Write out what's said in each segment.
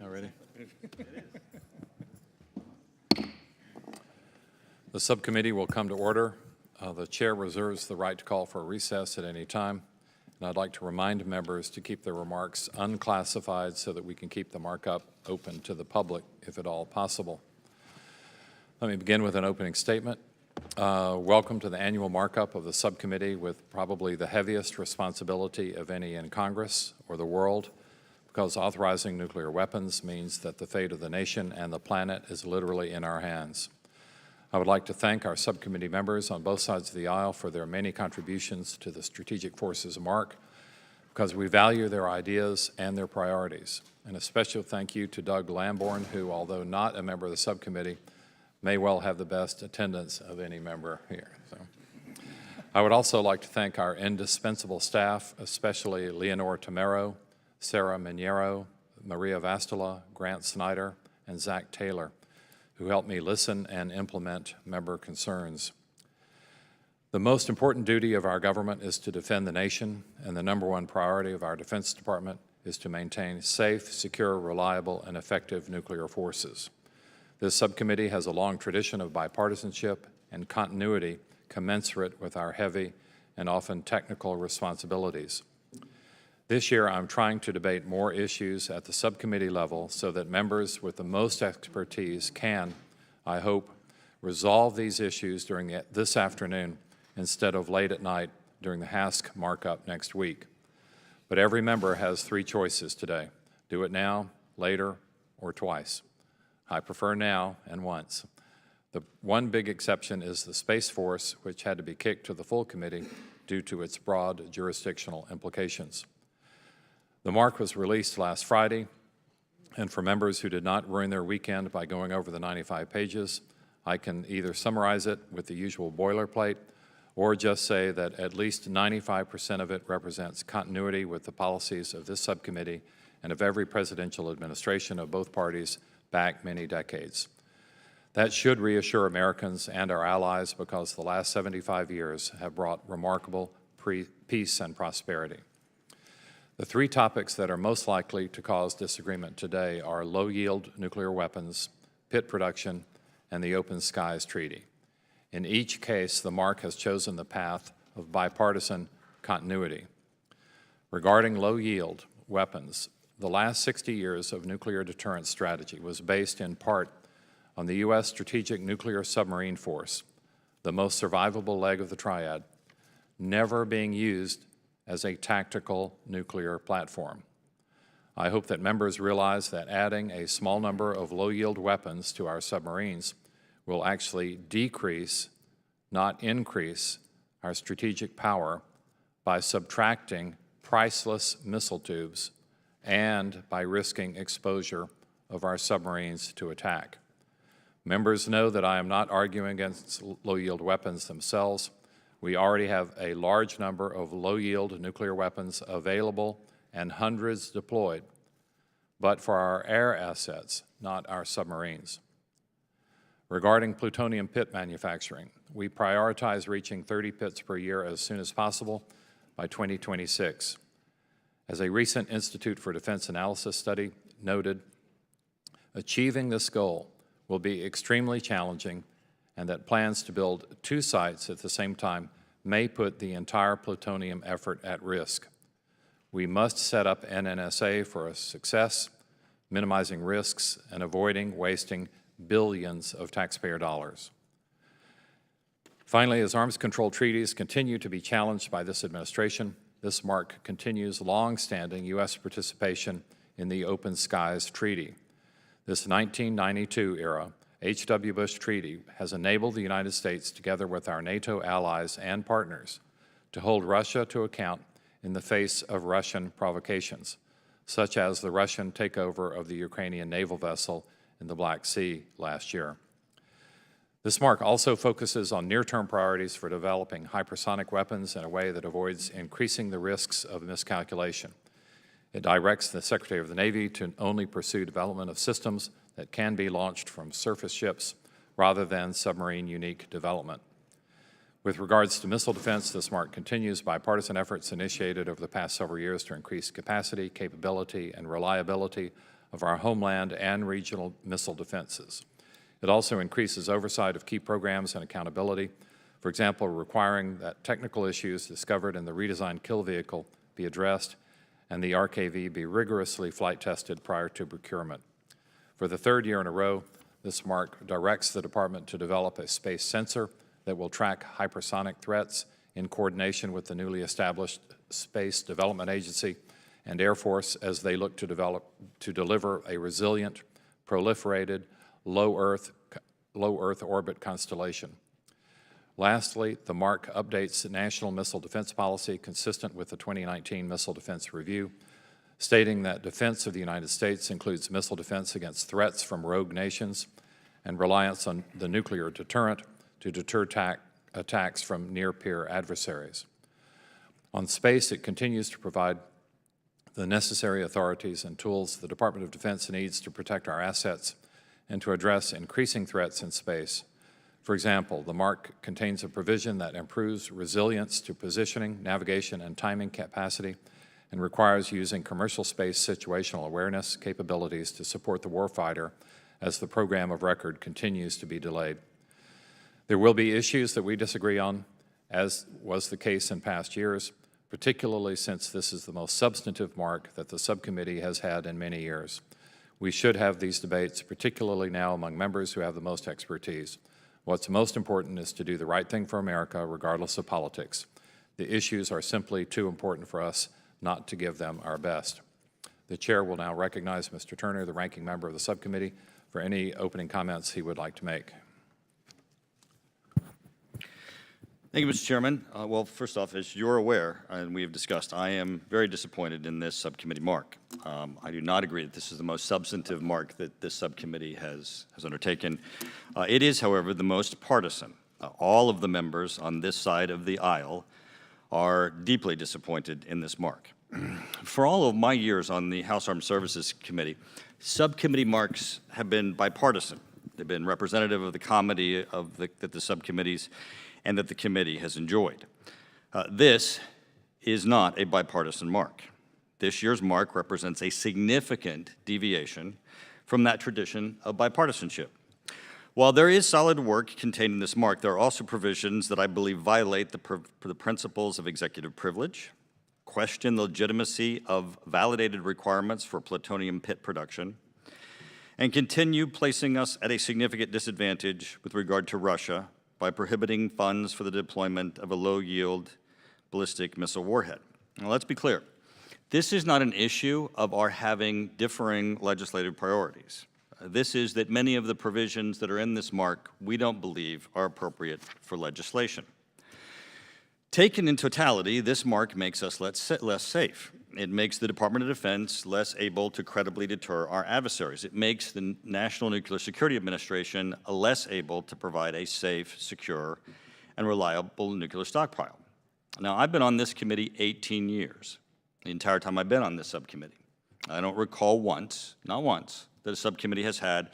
All ready? The subcommittee will come to order. The chair reserves the right to call for a recess at any time. And I'd like to remind members to keep their remarks unclassified so that we can keep the markup open to the public, if at all possible. Let me begin with an opening statement. Welcome to the annual markup of the subcommittee with probably the heaviest responsibility of any in Congress or the world, because authorizing nuclear weapons means that the fate of the nation and the planet is literally in our hands. I would like to thank our subcommittee members on both sides of the aisle for their many contributions to the Strategic Forces Mark, because we value their ideas and their priorities. And a special thank you to Doug Lamborn, who, although not a member of the subcommittee, may well have the best attendance of any member here. So, I would also like to thank our indispensable staff, especially Leonore Tamero, Sarah Miniero, Maria Vastola, Grant Snyder, and Zach Taylor, who helped me listen and implement member concerns. The most important duty of our government is to defend the nation, and the number one priority of our Defense Department is to maintain safe, secure, reliable, and effective nuclear forces. This subcommittee has a long tradition of bipartisanship and continuity commensurate with our heavy and often technical responsibilities. This year, I'm trying to debate more issues at the subcommittee level so that members with the most expertise can, I hope, resolve these issues during this afternoon instead of late at night during the HASC markup next week. But every member has three choices today: do it now, later, or twice. I prefer now and once. The one big exception is the Space Force, which had to be kicked to the full committee due to its broad jurisdictional implications. The mark was released last Friday, and for members who did not ruin their weekend by going over the 95 pages, I can either summarize it with the usual boilerplate or just say that at least 95% of it represents continuity with the policies of this subcommittee and of every presidential administration of both parties back many decades. That should reassure Americans and our allies, because the last 75 years have brought remarkable peace and prosperity. The three topics that are most likely to cause disagreement today are low-yield nuclear weapons, pit production, and the Open Skies Treaty. In each case, the mark has chosen the path of bipartisan continuity. Regarding low-yield weapons, the last 60 years of nuclear deterrence strategy was based in part on the U.S. Strategic Nuclear Submarine Force, the most survivable leg of the triad, never being used as a tactical nuclear platform. I hope that members realize that adding a small number of low-yield weapons to our submarines will actually decrease, not increase, our strategic power by subtracting priceless missile tubes and by risking exposure of our submarines to attack. Members know that I am not arguing against low-yield weapons themselves. We already have a large number of low-yield nuclear weapons available and hundreds deployed, but for our air assets, not our submarines. Regarding plutonium pit manufacturing, we prioritize reaching 30 pits per year as soon as possible by 2026. As a recent Institute for Defense Analysis study noted, achieving this goal will be extremely challenging, and that plans to build two sites at the same time may put the entire plutonium effort at risk. We must set up NNSA for a success, minimizing risks and avoiding wasting billions of taxpayer dollars. Finally, as arms control treaties continue to be challenged by this administration, this mark continues long-standing U.S. participation in the Open Skies Treaty. This 1992 era H.W. Bush Treaty has enabled the United States, together with our NATO allies and partners, to hold Russia to account in the face of Russian provocations, such as the Russian takeover of the Ukrainian naval vessel in the Black Sea last year. This mark also focuses on near-term priorities for developing hypersonic weapons in a way that avoids increasing the risks of miscalculation. It directs the Secretary of the Navy to only pursue development of systems that can be launched from surface ships rather than submarine unique development. With regards to missile defense, this mark continues bipartisan efforts initiated over the past several years to increase capacity, capability, and reliability of our homeland and regional missile defenses. It also increases oversight of key programs and accountability, for example, requiring that technical issues discovered in the redesigned kill vehicle be addressed and the RKV be rigorously flight tested prior to procurement. For the third year in a row, this mark directs the Department to develop a space sensor that will track hypersonic threats in coordination with the newly established Space Development Agency and Air Force as they look to deliver a resilient, proliferated, low Earth orbit constellation. Lastly, the mark updates the national missile defense policy consistent with the 2019 Missile Defense Review, stating that defense of the United States includes missile defense against threats from rogue nations and reliance on the nuclear deterrent to deter attacks from near-peer adversaries. On space, it continues to provide the necessary authorities and tools the Department of Defense needs to protect our assets and to address increasing threats in space. For example, the mark contains a provision that improves resilience to positioning, navigation, and timing capacity and requires using commercial space situational awareness capabilities to support the warfighter as the program of record continues to be delayed. There will be issues that we disagree on, as was the case in past years, particularly since this is the most substantive mark that the subcommittee has had in many years. We should have these debates, particularly now among members who have the most expertise. What's most important is to do the right thing for America, regardless of politics. The issues are simply too important for us not to give them our best. The chair will now recognize Mr. Turner, the ranking member of the subcommittee, for any opening comments he would like to make. Thank you, Mr. Chairman. Well, first off, as you're aware, and we have discussed, I am very disappointed in this subcommittee mark. I do not agree that this is the most substantive mark that this subcommittee has undertaken. It is, however, the most partisan. All of the members on this side of the aisle are deeply disappointed in this mark. For all of my years on the House Armed Services Committee, subcommittee marks have been bipartisan. They've been representative of the comedy that the subcommittees and that the committee has enjoyed. This is not a bipartisan mark. This year's mark represents a significant deviation from that tradition of bipartisanship. While there is solid work contained in this mark, there are also provisions that I believe violate the principles of executive privilege, question the legitimacy of validated requirements for plutonium pit production, and continue placing us at a significant disadvantage with regard to Russia by prohibiting funds for the deployment of a low-yield ballistic missile warhead. Now, let's be clear. This is not an issue of our having differing legislative priorities. This is that many of the provisions that are in this mark we don't believe are appropriate for legislation. Taken in totality, this mark makes us less safe. It makes the Department of Defense less able to credibly deter our adversaries. It makes the National Nuclear Security Administration less able to provide a safe, secure, and reliable nuclear stockpile. Now, I've been on this committee 18 years, the entire time I've been on this subcommittee. I don't recall once, not once, that a subcommittee has had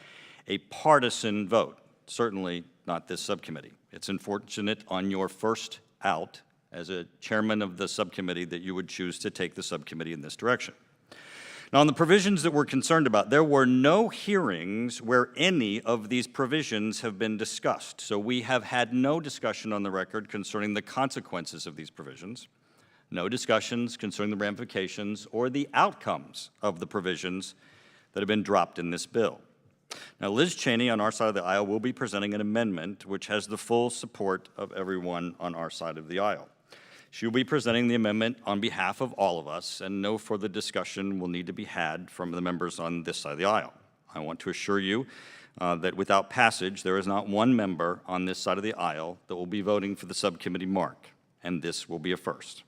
a partisan vote, certainly not this subcommittee. It's unfortunate on your first out as a chairman of the subcommittee that you would choose to take the subcommittee in this direction. Now, on the provisions that we're concerned about, there were no hearings where any of these provisions have been discussed. So we have had no discussion on the record concerning the consequences of these provisions, no discussions concerning the ramifications or the outcomes of the provisions that have been dropped in this bill. Now, Liz Cheney on our side of the aisle will be presenting an amendment which has the full support of everyone on our side of the aisle. She will be presenting the amendment on behalf of all of us, and no further discussion will need to be had from the members on this side of the aisle. I want to assure you that without passage, there is not one member on this side of the aisle that will be voting for the subcommittee mark, and this will be a first.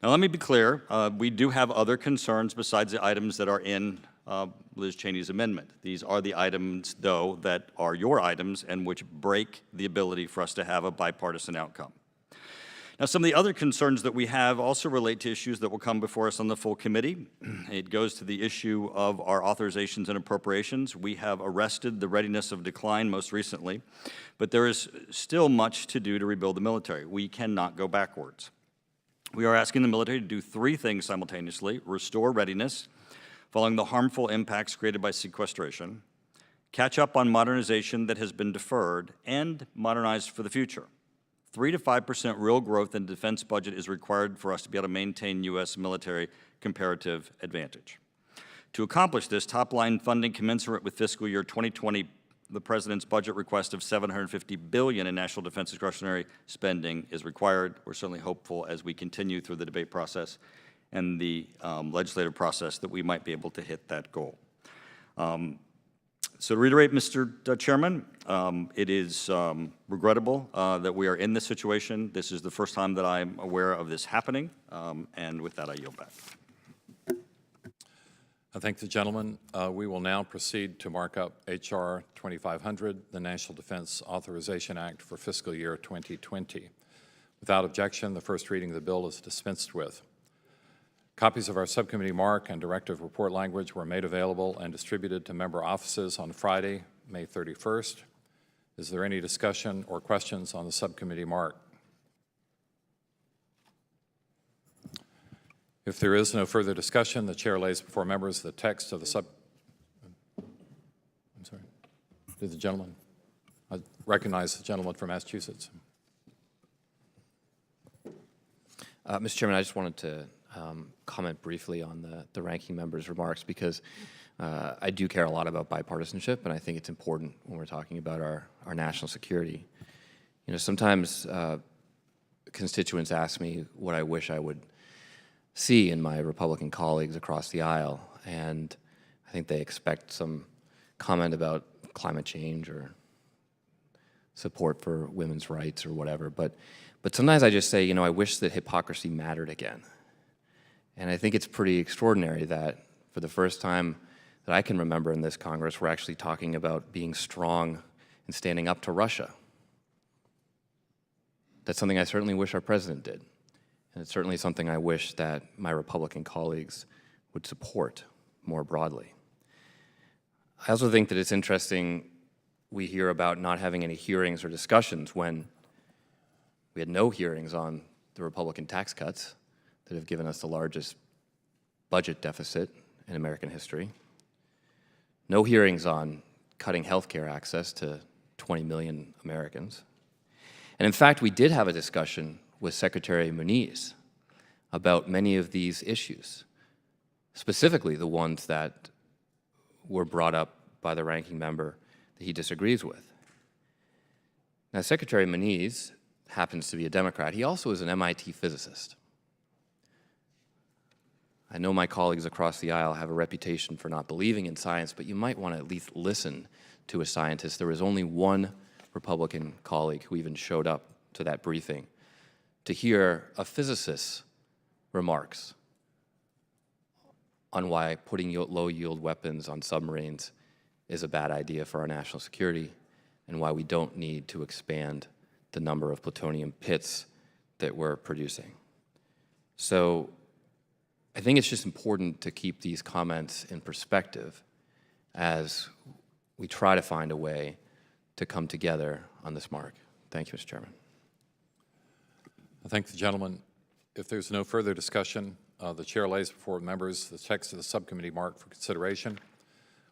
Now, let me be clear. We do have other concerns besides the items that are in Liz Cheney's amendment. These are the items, though, that are your items and which break the ability for us to have a bipartisan outcome. Now, some of the other concerns that we have also relate to issues that will come before us on the full committee. It goes to the issue of our authorizations and appropriations. We have arrested the readiness of decline most recently, but there is still much to do to rebuild the military. We cannot go backwards. We are asking the military to do three things simultaneously: restore readiness, following the harmful impacts created by sequestration, catch up on modernization that has been deferred, and modernize for the future. 3 to 5% real growth in the defense budget is required for us to be able to maintain U.S. military comparative advantage. To accomplish this, top-line funding commensurate with fiscal year 2020, the President's budget request of $750 billion in national defense discretionary spending is required. We're certainly hopeful as we continue through the debate process and the legislative process that we might be able to hit that goal. So to reiterate, Mr. Chairman, it is regrettable that we are in this situation. This is the first time that I'm aware of this happening, and with that, I yield back. I thank the gentleman. We will now proceed to mark up H.R. 2500, the National Defense Authorization Act for fiscal year 2020. Without objection, the first reading of the bill is dispensed with. Copies of our subcommittee mark and directive report language were made available and distributed to member offices on Friday, May 31st. Is there any discussion or questions on the subcommittee mark? If there is no further discussion, the chair lays before members the text of the I'm sorry. Did the gentleman? I recognize the gentleman from Massachusetts. Mr. Chairman, I just wanted to comment briefly on the ranking member's remarks because I do care a lot about bipartisanship, and I think it's important when we're talking about our national security. You know, sometimes constituents ask me what I wish I would see in my Republican colleagues across the aisle, and I think they expect some comment about climate change or support for women's rights or whatever, but sometimes I just say, you know, I wish that hypocrisy mattered again. And I think it's pretty extraordinary that for the first time that I can remember in this Congress, we're actually talking about being strong and standing up to Russia. That's something I certainly wish our president did. And it's certainly something I wish that my Republican colleagues would support more broadly. I also think that it's interesting we hear about not having any hearings or discussions when we had no hearings on the Republican tax cuts that have given us the largest budget deficit in American history. No hearings on cutting health care access to 20 million Americans. And in fact, we did have a discussion with Secretary Muniz about many of these issues, specifically the ones that were brought up by the ranking member that he disagrees with. Now, Secretary Muniz happens to be a Democrat. He also is an MIT physicist. I know my colleagues across the aisle have a reputation for not believing in science, but you might want to at least listen to a scientist. There was only one Republican colleague who even showed up to that briefing to hear a physicist's remarks on why putting low-yield weapons on submarines is a bad idea for our national security and why we don't need to expand the number of plutonium pits that we're producing. So I think it's just important to keep these comments in perspective as we try to find a way to come together on this mark. Thank you, Mr. Chairman. I thank the gentleman. If there's no further discussion, the chair lays before members the text of the subcommittee mark for consideration.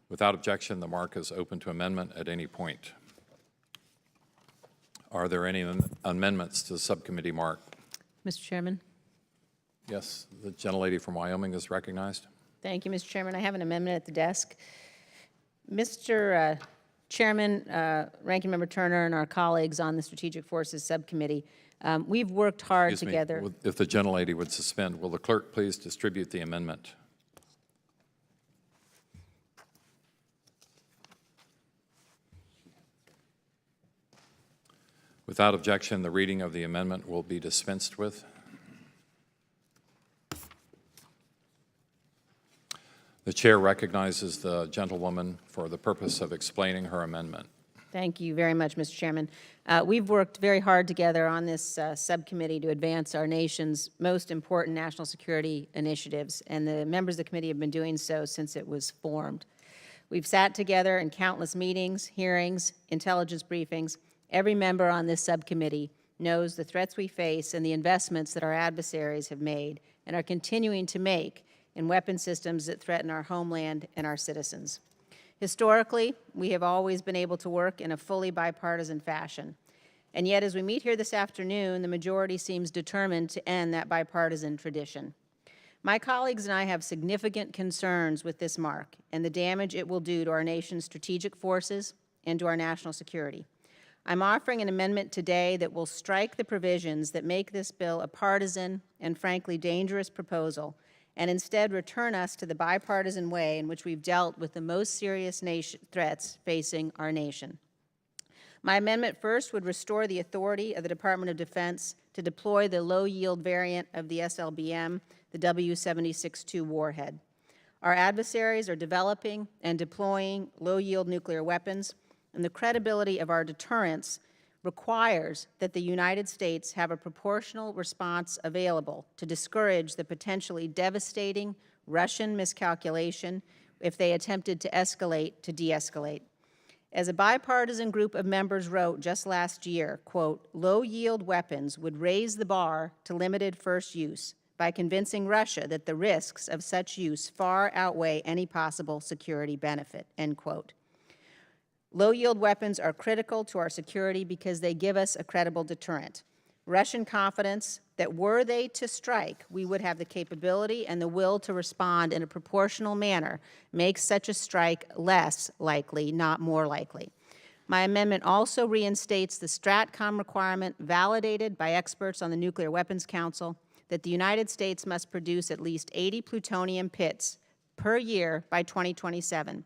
Without objection, the mark is open to amendment at any point. Are there any amendments to the subcommittee mark? Mr. Chairman. Yes, the gentlelady from Wyoming is recognized. Thank you, Mr. Chairman. I have an amendment at the desk. Mr. Chairman, Ranking Member Turner, and our colleagues on the Strategic Forces Subcommittee, we've worked hard together. If the gentlelady would suspend, will the clerk please distribute the amendment? Without objection, the reading of the amendment will be dispensed with. The chair recognizes the gentlewoman for the purpose of explaining her amendment. Thank you very much, Mr. Chairman. We've worked very hard together on this subcommittee to advance our nation's most important national security initiatives, and the members of the committee have been doing so since it was formed. We've sat together in countless meetings, hearings, intelligence briefings. Every member on this subcommittee knows the threats we face and the investments that our adversaries have made and are continuing to make in weapon systems that threaten our homeland and our citizens. Historically, we have always been able to work in a fully bipartisan fashion. And yet, as we meet here this afternoon, the majority seems determined to end that bipartisan tradition. My colleagues and I have significant concerns with this mark and the damage it will do to our nation's strategic forces and to our national security. I'm offering an amendment today that will strike the provisions that make this bill a partisan and frankly dangerous proposal, and instead return us to the bipartisan way in which we've dealt with the most serious threats facing our nation. My amendment first would restore the authority of the Department of Defense to deploy the low-yield variant of the SLBM, the W-76-2 warhead. Our adversaries are developing and deploying low-yield nuclear weapons, and the credibility of our deterrence requires that the United States have a proportional response available to discourage the potentially devastating Russian miscalculation if they attempted to escalate to de-escalate. As a bipartisan group of members wrote just last year, quote, low-yield weapons would raise the bar to limited first use by convincing Russia that the risks of such use far outweigh any possible security benefit, end quote. Low-yield weapons are critical to our security because they give us a credible deterrent. Russian confidence that were they to strike, we would have the capability and the will to respond in a proportional manner makes such a strike less likely, not more likely. My amendment also reinstates the STRATCOM requirement validated by experts on the Nuclear Weapons Council that the United States must produce at least 80 plutonium pits per year by 2027.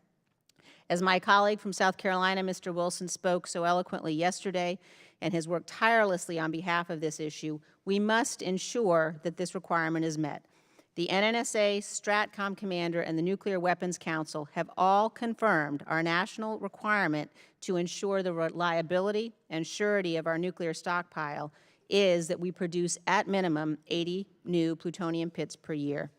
As my colleague from South Carolina, Mr. Wilson, spoke so eloquently yesterday and has worked tirelessly on behalf of this issue, we must ensure that this requirement is met. The NNSA, STRATCOM Commander, and the Nuclear Weapons Council have all confirmed our national requirement to ensure the reliability and surety of our nuclear stockpile is that we produce at minimum 80 new plutonium pits per year.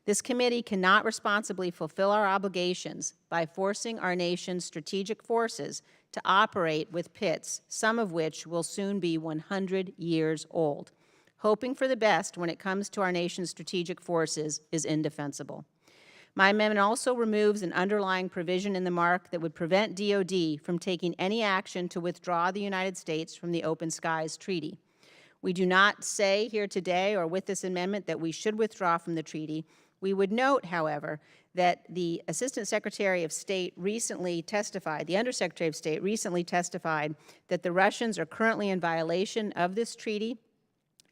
This committee cannot responsibly fulfill our obligations by forcing our nation's strategic forces to operate with pits, some of which will soon be 100 years old. Hoping for the best when it comes to our nation's strategic forces is indefensible. My amendment also removes an underlying provision in the mark that would prevent DOD from taking any action to withdraw the United States from the Open Skies Treaty. We do not say here today or with this amendment that we should withdraw from the treaty. We would note, however, that the Assistant Secretary of State recently testified, the Undersecretary of State recently testified that the Russians are currently in violation of this treaty,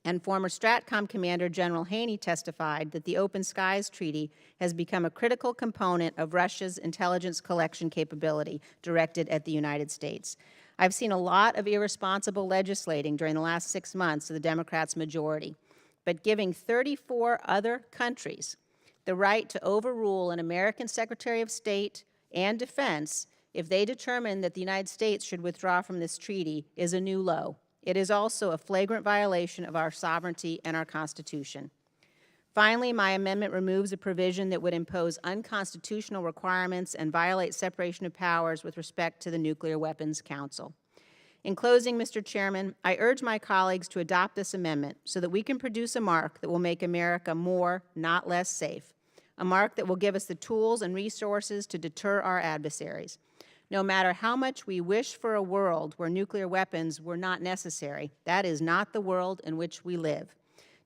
and former STRATCOM Commander General Haney testified that the Open Skies Treaty has become a critical component of Russia's intelligence collection capability directed at the United States. I've seen a lot of irresponsible legislating during the last 6 months of the Democrats' majority, but giving 34 other countries the right to overrule an American Secretary of State and Defense if they determine that the United States should withdraw from this treaty is a new low. It is also a flagrant violation of our sovereignty and our Constitution. Finally, my amendment removes a provision that would impose unconstitutional requirements and violate separation of powers with respect to the Nuclear Weapons Council. In closing, Mr. Chairman, I urge my colleagues to adopt this amendment so that we can produce a mark that will make America more, not less safe, a mark that will give us the tools and resources to deter our adversaries. No matter how much we wish for a world where nuclear weapons were not necessary, that is not the world in which we live.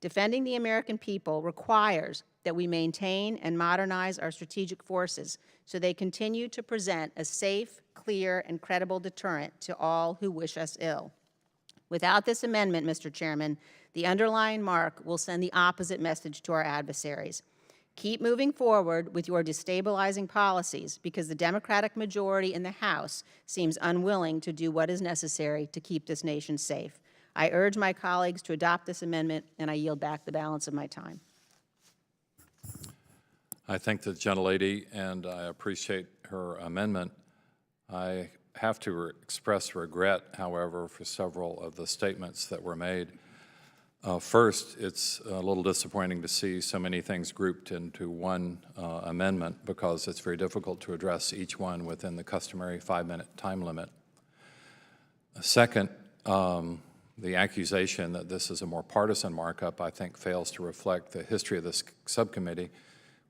Defending the American people requires that we maintain and modernize our strategic forces so they continue to present a safe, clear, and credible deterrent to all who wish us ill. Without this amendment, Mr. Chairman, the underlying mark will send the opposite message to our adversaries. Keep moving forward with your destabilizing policies because the Democratic majority in the House seems unwilling to do what is necessary to keep this nation safe. I urge my colleagues to adopt this amendment, and I yield back the balance of my time. I thank the gentlelady, and I appreciate her amendment. I have to express regret, however, for several of the statements that were made. First, it's a little disappointing to see so many things grouped into one amendment because it's very difficult to address each one within the customary 5-minute time limit. Second, the accusation that this is a more partisan markup, I think, fails to reflect the history of this subcommittee,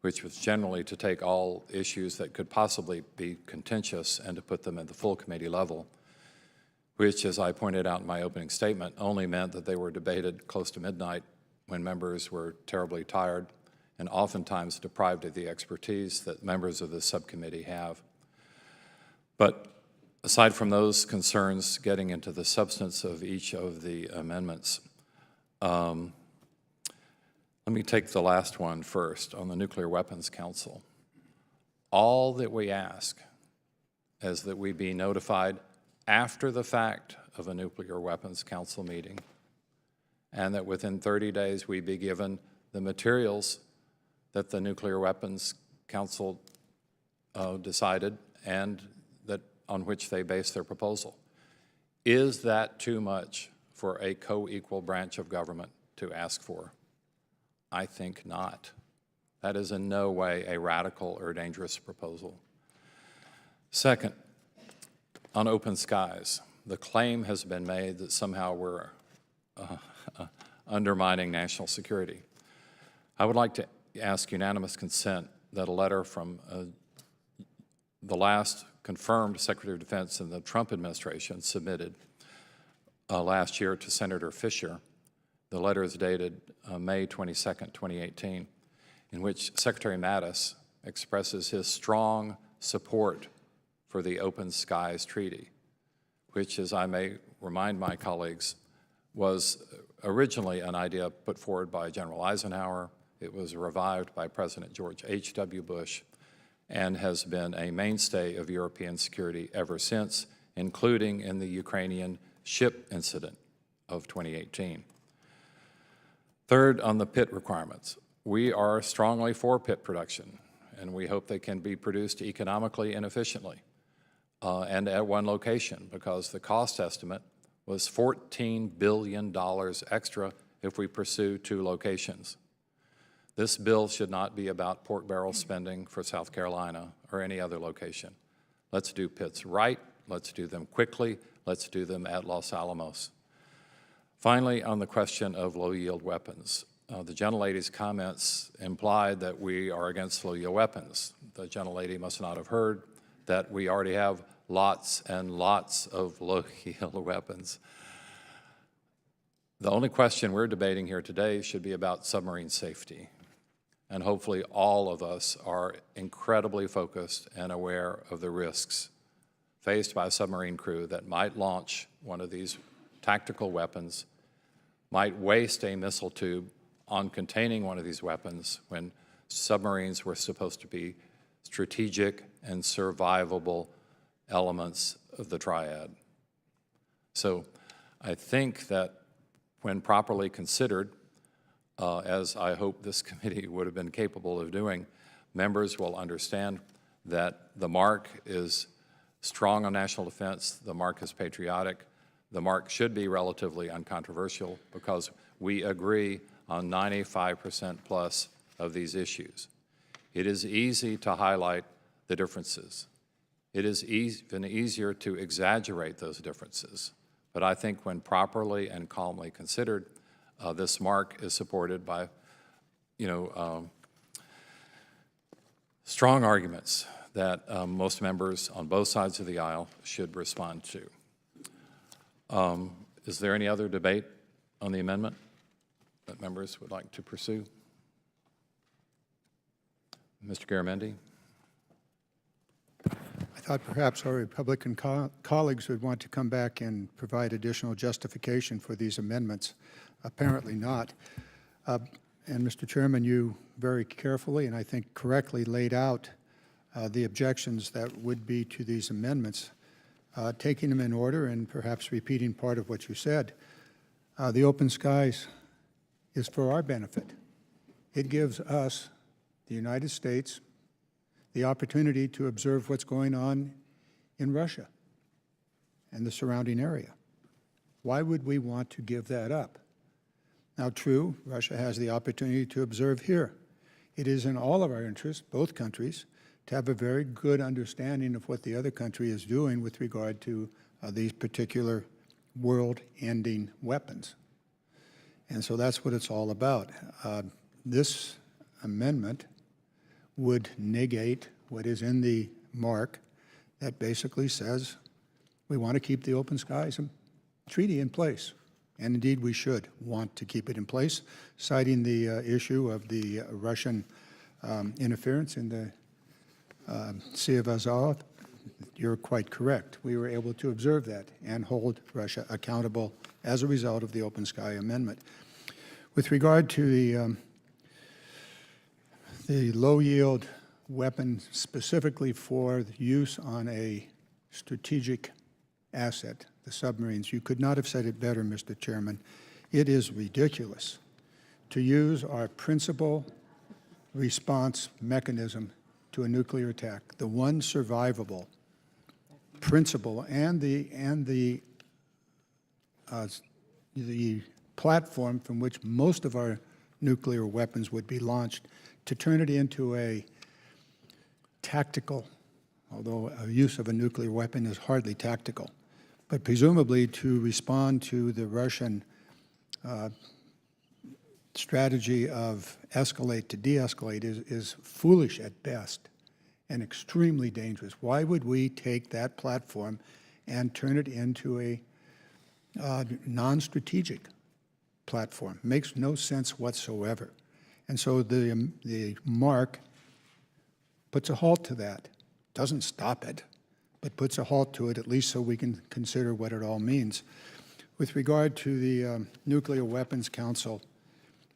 which was generally to take all issues that could possibly be contentious and to put them at the full committee level, which, as I pointed out in my opening statement, only meant that they were debated close to midnight when members were terribly tired and oftentimes deprived of the expertise that members of the subcommittee have. But aside from those concerns, getting into the substance of each of the amendments, let me take the last one first on the Nuclear Weapons Council. All that we ask is that we be notified after the fact of a Nuclear Weapons Council meeting, and that within 30 days we be given the materials that the Nuclear Weapons Council decided and that on which they base their proposal. Is that too much for a co-equal branch of government to ask for? I think not. That is in no way a radical or dangerous proposal. Second, on open skies, the claim has been made that somehow we're undermining national security. I would like to ask unanimous consent that a letter from the last confirmed Secretary of Defense in the Trump administration submitted last year to Senator Fisher. The letter is dated May 22nd, 2018, in which Secretary Mattis expresses his strong support for the Open Skies Treaty, which, as I may remind my colleagues, was originally an idea put forward by General Eisenhower. It was revived by President George H.W. Bush and has been a mainstay of European security ever since, including in the Ukrainian ship incident of 2018. Third, on the pit requirements, we are strongly for pit production, and we hope they can be produced economically and efficiently and at one location, because the cost estimate was $14 billion extra if we pursue 2 locations. This bill should not be about pork barrel spending for South Carolina or any other location. Let's do pits right. Let's do them quickly. Let's do them at Los Alamos. Finally, on the question of low-yield weapons, the gentlelady's comments implied that we are against low-yield weapons. The gentlelady must not have heard that we already have lots and lots of low-yield weapons. The only question we're debating here today should be about submarine safety. And hopefully all of us are incredibly focused and aware of the risks faced by a submarine crew that might launch one of these tactical weapons, might waste a missile tube on containing one of these weapons when submarines were supposed to be strategic and survivable elements of the triad. So I think that when properly considered, as I hope this committee would have been capable of doing, members will understand that the mark is strong on national defense, the mark is patriotic, the mark should be relatively uncontroversial because we agree on 95% plus of these issues. It is easy to highlight the differences. It is even easier to exaggerate those differences. But I think when properly and calmly considered, this mark is supported by, strong arguments that most members on both sides of the aisle should respond to. Is there any other debate on the amendment that members would like to pursue? Mr. Garamendi? I thought perhaps our Republican colleagues would want to come back and provide additional justification for these amendments. Apparently not. And Mr. Chairman, you very carefully and I think correctly laid out the objections that would be to these amendments. Taking them in order and perhaps repeating part of what you said, the open skies is for our benefit. It gives us, the United States, the opportunity to observe what's going on in Russia and the surrounding area. Why would we want to give that up? Now, true, Russia has the opportunity to observe here. It is in all of our interests, both countries, to have a very good understanding of what the other country is doing with regard to these particular world-ending weapons. And so that's what it's all about. This amendment would negate what is in the mark that basically says we want to keep the Open Skies Treaty in place. And indeed, we should want to keep it in place, citing the issue of the Russian interference in the Sea of Azov. You're quite correct. We were able to observe that and hold Russia accountable as a result of the Open Sky Amendment. With regard to the low-yield weapon specifically for use on a strategic asset, the submarines, you could not have said it better, Mr. Chairman. It is ridiculous to use our principal response mechanism to a nuclear attack, the one survivable principle and the platform from which most of our nuclear weapons would be launched, to turn it into a tactical, although a use of a nuclear weapon is hardly tactical, but presumably to respond to the Russian strategy of escalate to de-escalate is foolish at best and extremely dangerous. Why would we take that platform and turn it into a non-strategic platform? Makes no sense whatsoever. And so the mark puts a halt to that. Doesn't stop it, but puts a halt to it, at least so we can consider what it all means. With regard to the Nuclear Weapons Council,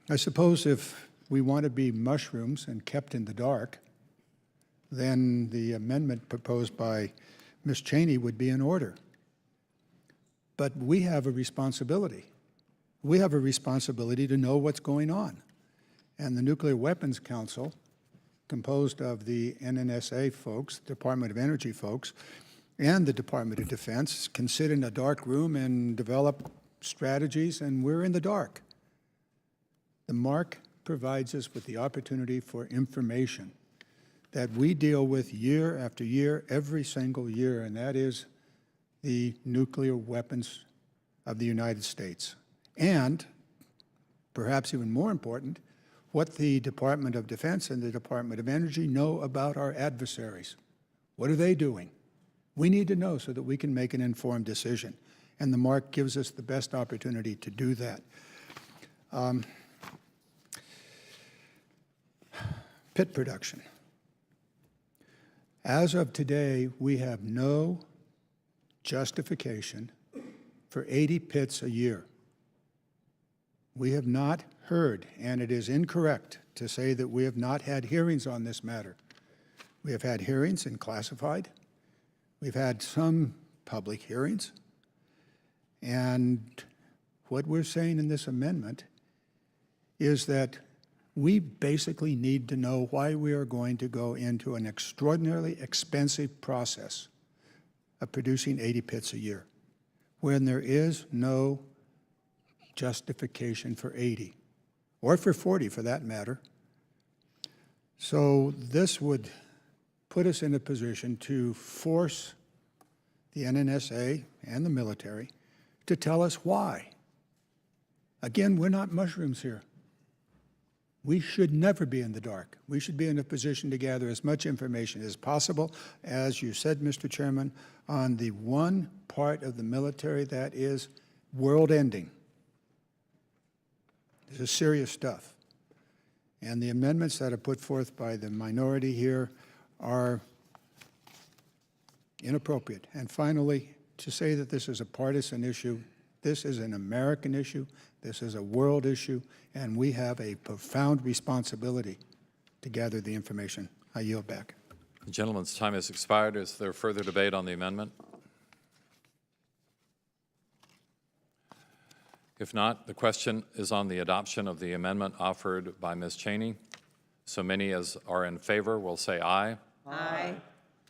I suppose if we want to be mushrooms and kept in the dark, then the amendment proposed by Ms. Cheney would be in order. But we have a responsibility. We have a responsibility to know what's going on. And the Nuclear Weapons Council, composed of the NNSA folks, Department of Energy folks, and the Department of Defense, can sit in a dark room and develop strategies, and we're in the dark. The mark provides us with the opportunity for information that we deal with year after year, every single year, and that is the nuclear weapons of the United States. And, perhaps even more important, what the Department of Defense and the Department of Energy know about our adversaries. What are they doing? We need to know so that we can make an informed decision, and the mark gives us the best opportunity to do that. Pit production. As of today, we have no justification for 80 pits a year. We have not heard, and it is incorrect to say that we have not had hearings on this matter. We have had hearings in classified. We've had some public hearings. And what we're saying in this amendment is that we basically need to know why we are going to go into an extraordinarily expensive process of producing 80 pits a year when there is no justification for 80, or for 40 for that matter. So this would put us in a position to force the NNSA and the military to tell us why. Again, we're not mushrooms here. We should never be in the dark. We should be in a position to gather as much information as possible, as you said, Mr. Chairman, on the one part of the military that is world-ending. This is serious stuff. And the amendments that are put forth by the minority here are inappropriate. And finally, to say that this is a partisan issue, this is an American issue, this is a world issue, and we have a profound responsibility to gather the information. I yield back. The gentleman's time has expired. Is there further debate on the amendment? If not, the question is on the adoption of the amendment offered by Ms. Cheney. So many as are in favor will say aye. Aye.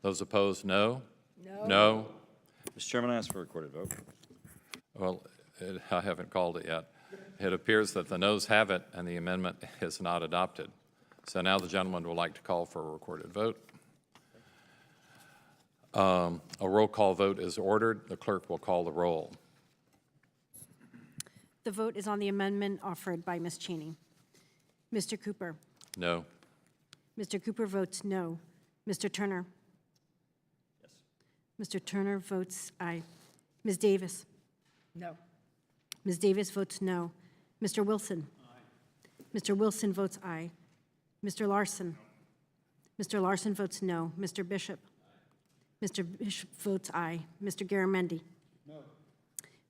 Those opposed, no. No. Mr. Chairman, I ask for a recorded vote. Well, I haven't called it yet. It appears that the noes have it and the amendment is not adopted. So now the gentleman would like to call for a recorded vote. A roll call vote is ordered. The clerk will call the roll. The vote is on the amendment offered by Ms. Cheney. Mr. Cooper, No. Mr. Cooper votes no. Mr. Turner? Yes. Mr. Turner votes aye. Ms. Davis? No. Ms. Davis votes no. Mr. Wilson? Aye. Mr. Wilson votes aye. Mr. Larson? Mr. Larson votes no. Mr. Bishop? Mr. Bishop votes aye. Mr. Garamendi? No.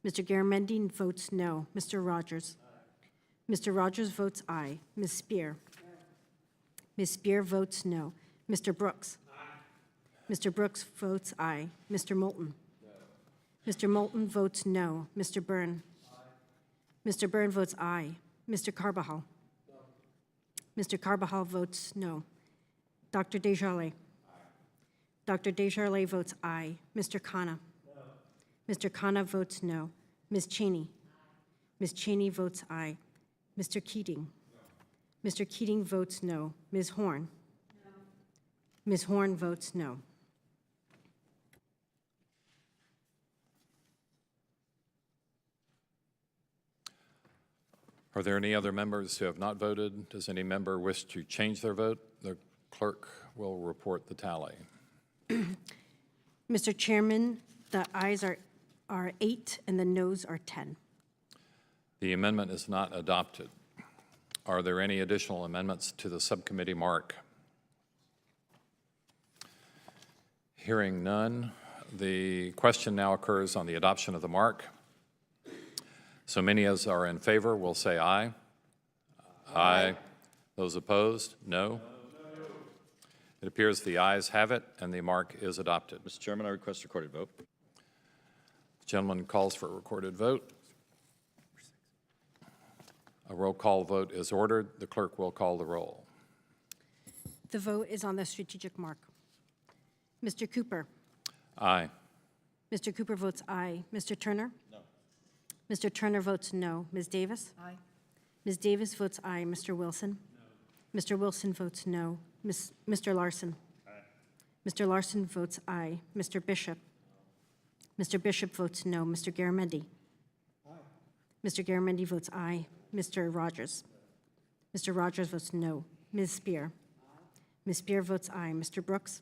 Mr. Garamendi votes no. Mr. Rogers? Aye. Mr. Rogers votes aye. Ms. Spear? Ms. Spear votes no. Mr. Brooks? Aye. Mr. Brooks votes aye. Mr. Moulton? No. Mr. Moulton votes no. Mr. Byrne? Aye. Mr. Byrne votes aye. Mr. Carbajal? No. Mr. Carbajal votes no. Dr. Desjardins? Aye. Dr. Desjardins votes aye. Mr. Khanna? No. Mr. Khanna votes no. Ms. Cheney? Aye. Ms. Cheney votes aye. Mr. Keating? No. Mr. Keating votes no. Ms. Horn? No. Ms. Horn votes no. Are there any other members who have not voted? Does any member wish to change their vote? The clerk will report the tally. Mr. Chairman, the ayes are 8 and the noes are 10. The amendment is not adopted. Are there any additional amendments to the subcommittee mark? Hearing none, the question now occurs on the adoption of the mark. So many as are in favor will say aye. Aye. Those opposed, no. It appears the ayes have it, and the mark is adopted. Mr. Chairman, I request recorded vote. The gentleman calls for a recorded vote. A roll call vote is ordered. The clerk will call the roll. The vote is on the strategic mark. Mr. Cooper? Aye. Mr. Cooper votes aye. Mr. Turner? No. Mr. Turner votes no. Ms. Davis? Aye. Ms. Davis votes aye. Mr. Wilson? No. Mr. Wilson votes no. Mr. Larson? Aye. Mr. Larson votes aye. Mr. Bishop? No. Mr. Bishop votes no. Mr. Garamendi? Aye. Mr. Garamendi votes aye. Mr. Rogers? No. Mr. Rogers votes no. Ms. Spear? Aye. Ms. Spear votes aye. Mr. Brooks?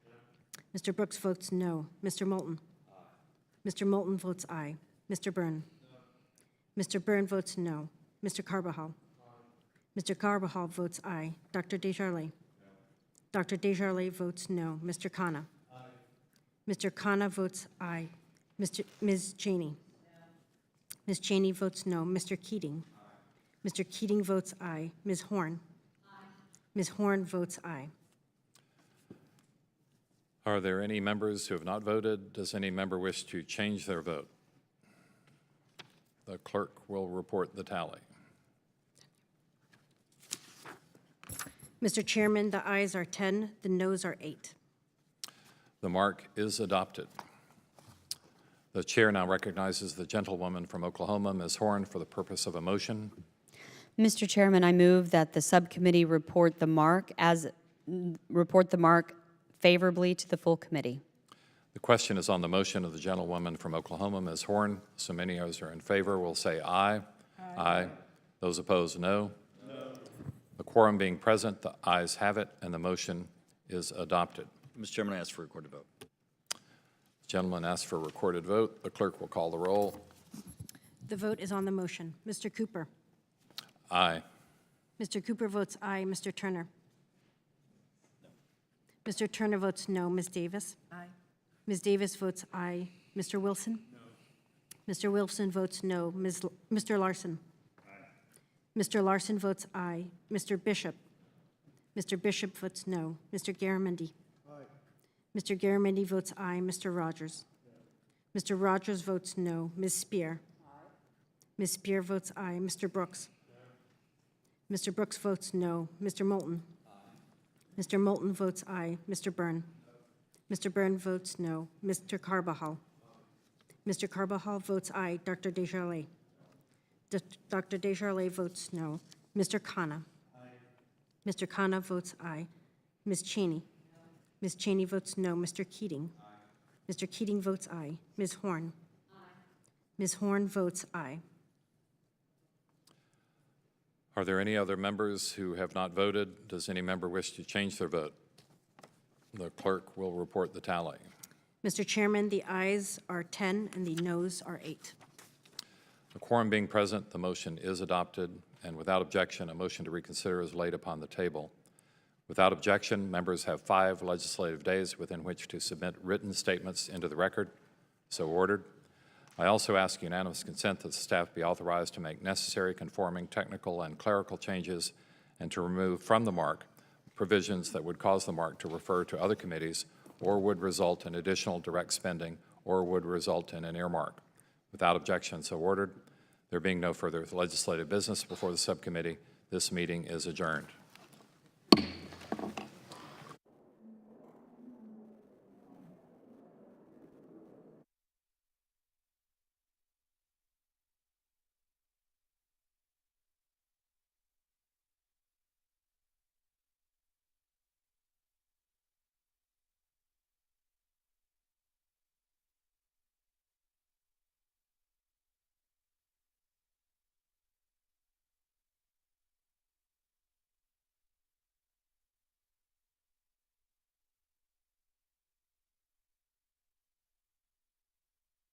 No. Mr. Brooks votes no. Mr. Moulton? Aye. Mr. Moulton votes aye. Mr. Byrne? No. Mr. Byrne votes no. Mr. Carbajal? Aye. Mr. Carbajal votes aye. Dr. Desjardins? No. Dr. Desjardins votes no. Mr. Khanna? Aye. Mr. Khanna votes aye. Ms. Cheney? No. Ms. Cheney votes no. Mr. Keating? Aye. Mr. Keating votes aye. Ms. Horn? Aye. Ms. Horn votes aye. Are there any members who have not voted? Does any member wish to change their vote? The clerk will report the tally. Mr. Chairman, the ayes are 10, the noes are 8. The mark is adopted. The chair now recognizes the gentlewoman from Oklahoma, Ms. Horn, for the purpose of a motion. Mr. Chairman, I move that the subcommittee report the mark favorably to the full committee. The question is on the motion of the gentlewoman from Oklahoma, Ms. Horn. So many as are in favor will say aye. Aye. Those opposed, no. No. The quorum being present, the ayes have it, and the motion is adopted. Mr. Chairman, I ask for a recorded vote. The gentleman asked for a recorded vote. The clerk will call the roll. The vote is on the motion. Mr. Cooper? Aye. Mr. Cooper votes aye. Mr. Turner? No. Mr. Turner votes no. Ms. Davis? Aye. Ms. Davis votes aye. Mr. Wilson? No. Mr. Wilson votes no. Mr. Larson? Aye. Mr. Larson votes aye. Mr. Bishop? Mr. Bishop votes no. Mr. Garamendi? Aye. Mr. Garamendi votes aye. Mr. Rogers? No. Mr. Rogers votes no. Ms. Spear? Aye. Ms. Spear votes aye. Mr. Brooks? No. Mr. Brooks votes no. Mr. Moulton? Aye. Mr. Moulton votes aye. Mr. Byrne? Mr. Byrne votes no. Mr. Carbajal? Mr. Carbajal votes aye. Dr. Desjardins? Dr. Desjardins votes no. Mr. Khanna? Aye. Mr. Khanna votes aye. Ms. Cheney? Ms. Cheney votes no. Mr. Keating? Aye. Mr. Keating votes aye. Ms. Horn? Aye. Ms. Horn votes aye. Are there any other members who have not voted? Does any member wish to change their vote? The clerk will report the tally. Mr. Chairman, the ayes are 10 and the noes are 8. The quorum being present, the motion is adopted, and without objection, a motion to reconsider is laid upon the table. Without objection, members have 5 legislative days within which to submit written statements into the record. So ordered. I also ask unanimous consent that the staff be authorized to make necessary conforming technical and clerical changes and to remove from the mark provisions that would cause the mark to refer to other committees or would result in additional direct spending or would result in an earmark. Without objection, so ordered. There being no further legislative business before the subcommittee, this meeting is adjourned.